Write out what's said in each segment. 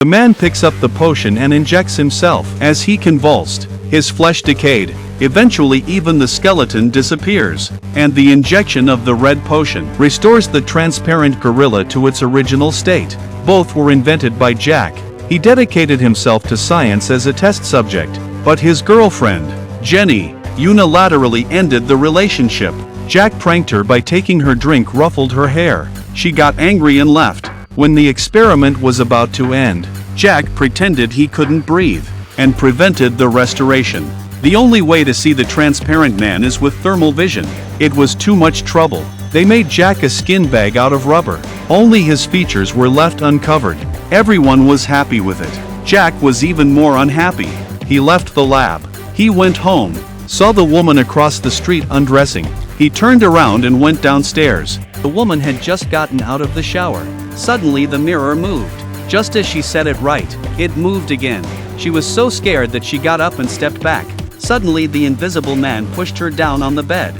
The man picks up the potion and injects himself. As he convulsed, his flesh decayed. Eventually even the skeleton disappears, and the injection of the red potion restores the transparent gorilla to its original state. Both were invented by Jack. He dedicated himself to science as a test subject, but his girlfriend, Jenny, unilaterally ended the relationship. Jack pranked her by taking her drink, ruffled her hair. She got angry and left. When the experiment was about to end, Jack pretended he couldn't breathe and prevented the restoration. The only way to see the transparent man is with thermal vision. It was too much trouble. They made Jack a skin bag out of rubber. Only his features were left uncovered. Everyone was happy with it. Jack was even more unhappy. He left the lab. He went home, saw the woman across the street undressing. He turned around and went downstairs. The woman had just gotten out of the shower. Suddenly the mirror moved. Just as she said it right, it moved again. She was so scared that she got up and stepped back. Suddenly the invisible man pushed her down on the bed.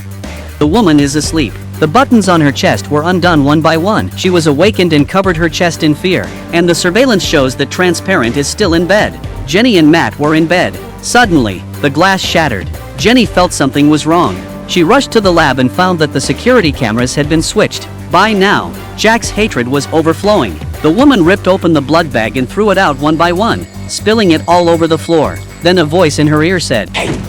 The woman is asleep. The buttons on her chest were undone one by one. She was awakened and covered her chest in fear. And the surveillance shows that Transparent is still in bed. Jenny and Matt were in bed. Suddenly, the glass shattered. Jenny felt something was wrong. She rushed to the lab and found that the security cameras had been switched. By now, Jack's hatred was overflowing. The woman ripped open the blood bag and threw it out one by one, spilling it all over the floor. Then a voice in her ear said, "Hey!"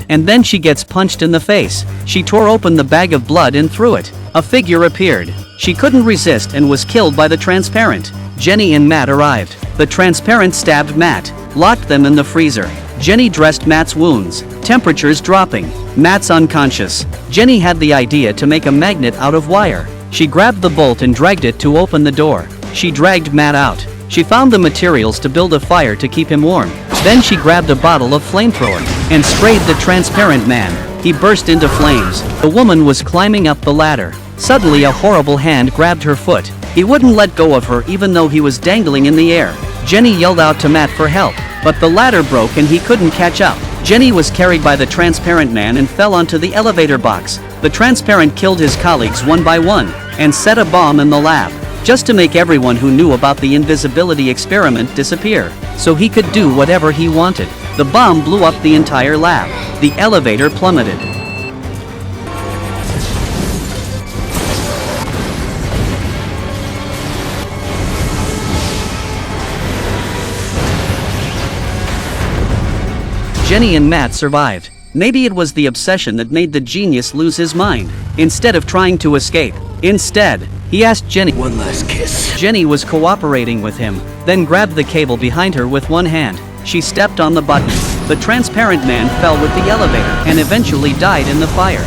And then she gets punched in the face. She tore open the bag of blood and threw it. A figure appeared. She couldn't resist and was killed by the Transparent. Jenny and Matt arrived. The Transparent stabbed Matt, locked them in the freezer. Jenny dressed Matt's wounds, temperatures dropping. Matt's unconscious. Jenny had the idea to make a magnet out of wire. She grabbed the bolt and dragged it to open the door. She dragged Matt out. She found the materials to build a fire to keep him warm. Then she grabbed a bottle of flamethrower and sprayed the Transparent man. He burst into flames. The woman was climbing up the ladder. Suddenly a horrible hand grabbed her foot. He wouldn't let go of her even though he was dangling in the air. Jenny yelled out to Matt for help, but the ladder broke and he couldn't catch up. Jenny was carried by the Transparent man and fell onto the elevator box. The Transparent killed his colleagues one by one and set a bomb in the lab, just to make everyone who knew about the invisibility experiment disappear, so he could do whatever he wanted. The bomb blew up the entire lab. The elevator plummeted. Jenny and Matt survived. Maybe it was the obsession that made the genius lose his mind. Instead of trying to escape, he asked Jenny one last kiss. Jenny was cooperating with him, then grabbed the cable behind her with one hand. She stepped on the button. The Transparent man fell with the elevator and eventually died in the fire.